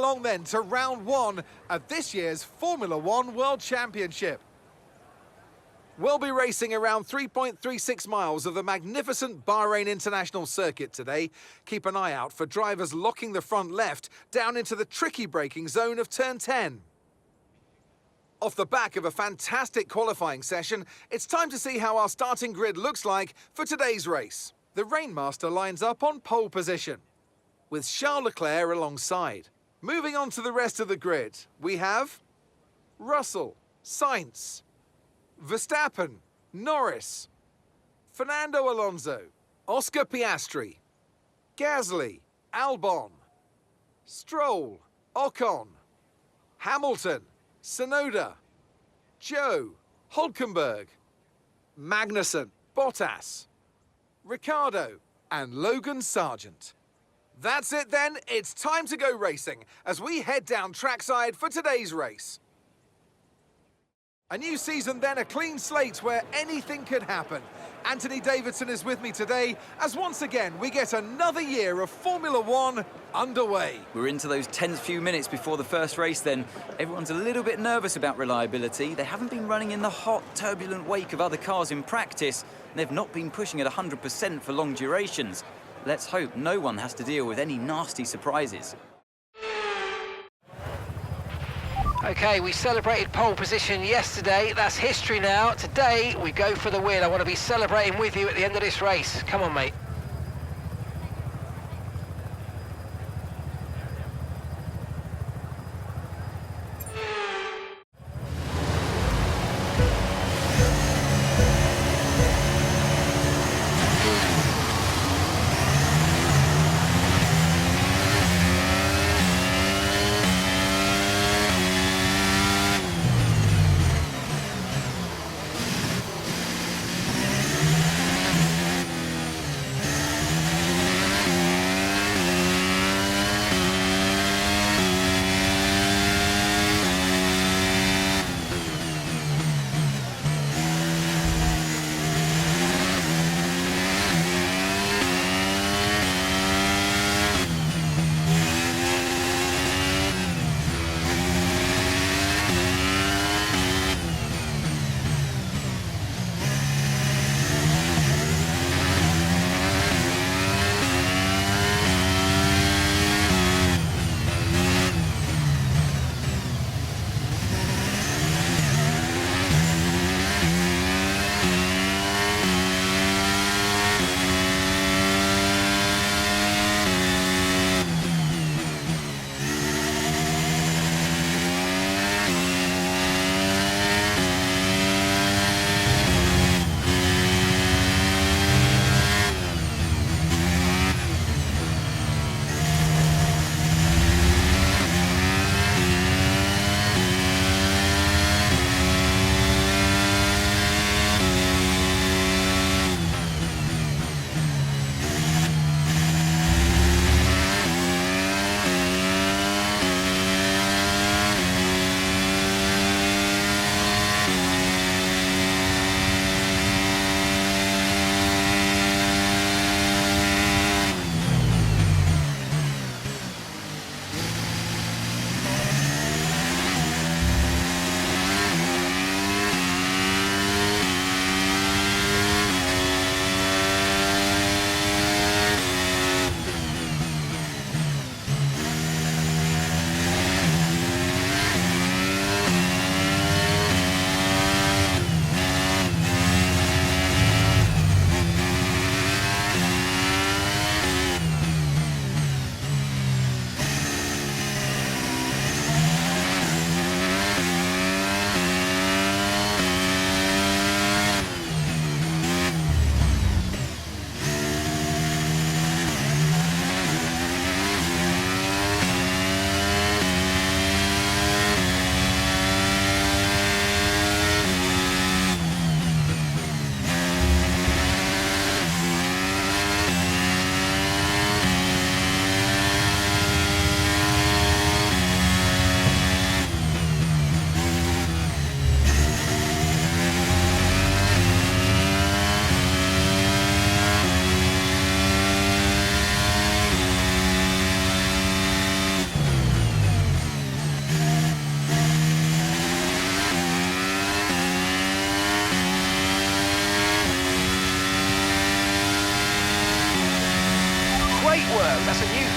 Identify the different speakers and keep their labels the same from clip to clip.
Speaker 1: along then to round one of this year's Formula One World Championship. We'll be racing around 3.36 miles of the magnificent Bahrain International Circuit today. Keep an eye out for drivers locking the front left down into the tricky braking zone of turn 10. Off the back of a fantastic qualifying session, it's time to see how our starting grid looks like for today's race. The Rainmaster lines up on pole position, with Charles Leclerc alongside. Moving on to the rest of the grid, we have Russell, Sainz, Verstappen, Norris, Fernando Alonso, Oscar Piastri, Gasly, Albon, Stroll, Ocon, Hamilton, Tsunoda, Joe, Hülkenberg, Magnussen, Bottas, Ricciardo and Logan Sargent. That's it then, it's time to go racing as we head down trackside for today's race. A new season then, a clean slate where anything could happen. Anthony Davidson is with me today as once again we get another year of Formula One underway.
Speaker 2: We're into those tense few minutes before the first race then. Everyone's a little bit nervous about reliability. They haven't been running in the hot, turbulent wake of other cars in practice. And they've not been pushing at 100% for long durations. Let's hope no one has to deal with any nasty surprises.
Speaker 3: Okay, we celebrated pole position yesterday. That's history now. Today, we go for the win. I want to be celebrating with you at the end of this race. Come on, mate.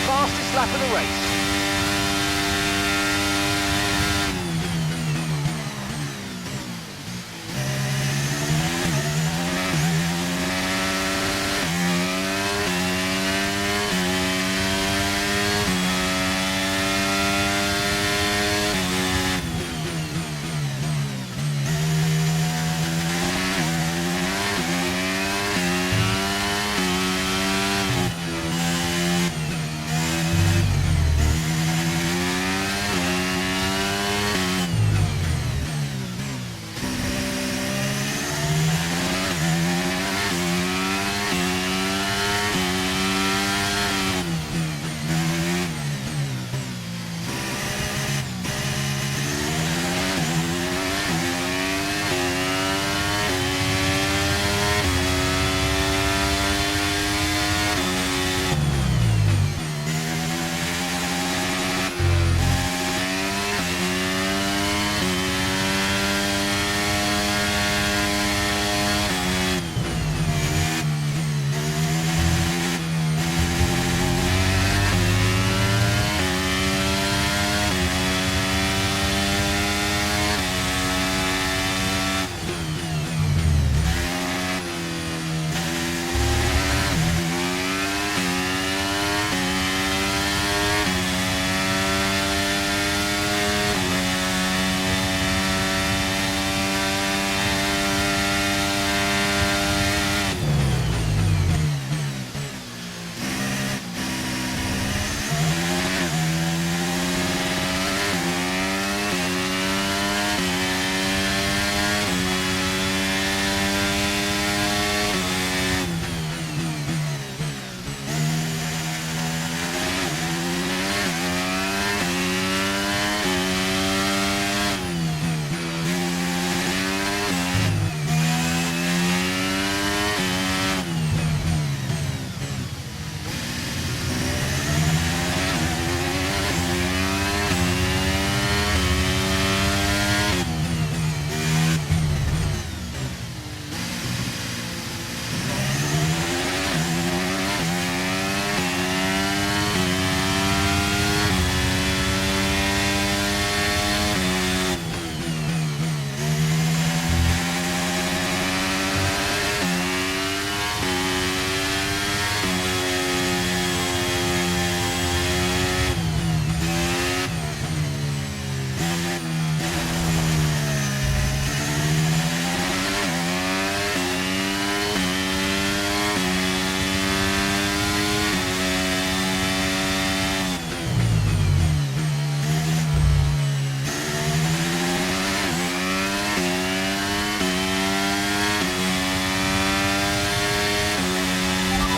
Speaker 3: fastest lap of the race.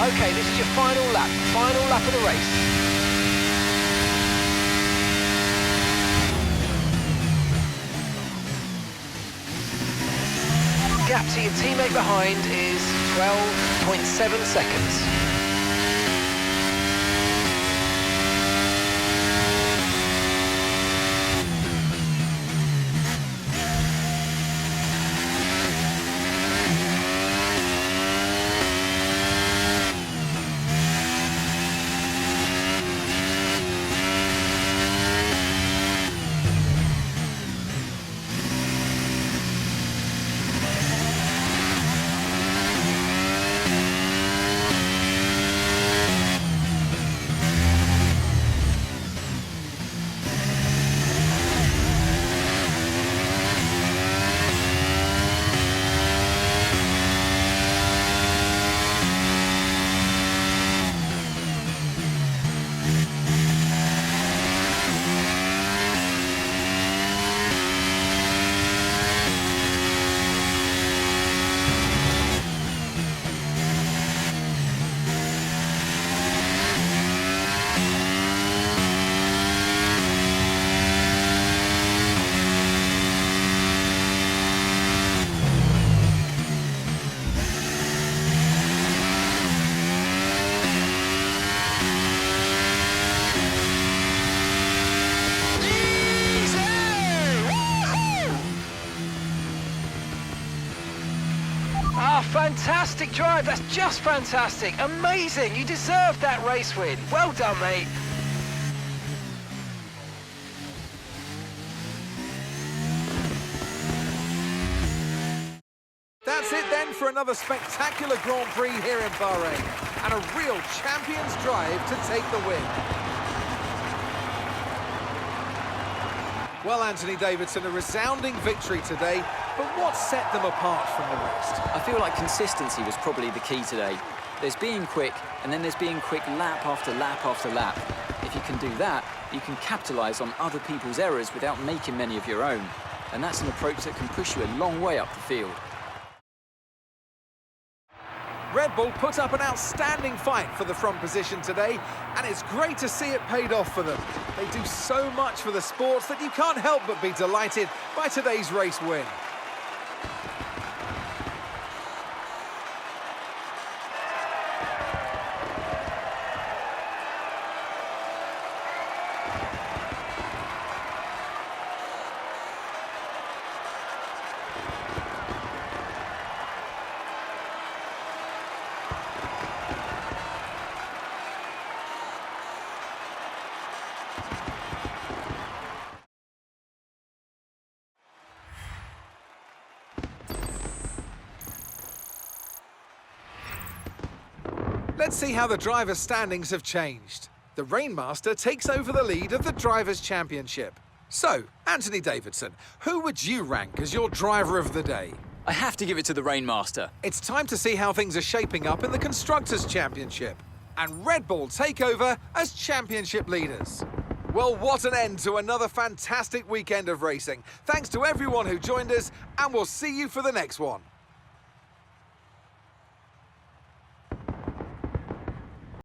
Speaker 3: Okay, this is your final lap of the race. Gap to your teammate behind is 12.7 seconds. Ah, fantastic drive. That's just fantastic. Amazing. You deserved that race win. Well done, mate.
Speaker 1: That's it then for another spectacular Grand Prix here in Bahrain, and a real champion's drive to take the win. Well, Anthony Davidson, a resounding victory today, but what set them apart from the rest?
Speaker 2: I feel like consistency was probably the key today. There's being quick, and then there's being quick lap after lap after lap. If you can do that, you can capitalise on other people's errors without making many of your own. And that's an approach that can push you a long way up the field.
Speaker 1: Red Bull put up an outstanding fight for the front position today, and it's great to see it paid off for them. They do so much for the sports that you can't help but be delighted by today's race win. Let's see how the drivers' standings have changed. The Rainmaster takes over the lead of the Drivers' Championship. So, Anthony Davidson, who would you rank as your driver of the day?
Speaker 2: I have to give it to the Rainmaster.
Speaker 1: It's time to see how things are shaping up in the Constructors' Championship. And Red Bull take over as championship leaders. Well, what an end to another fantastic weekend of racing. Thanks to everyone who joined us, and we'll see you for the next one.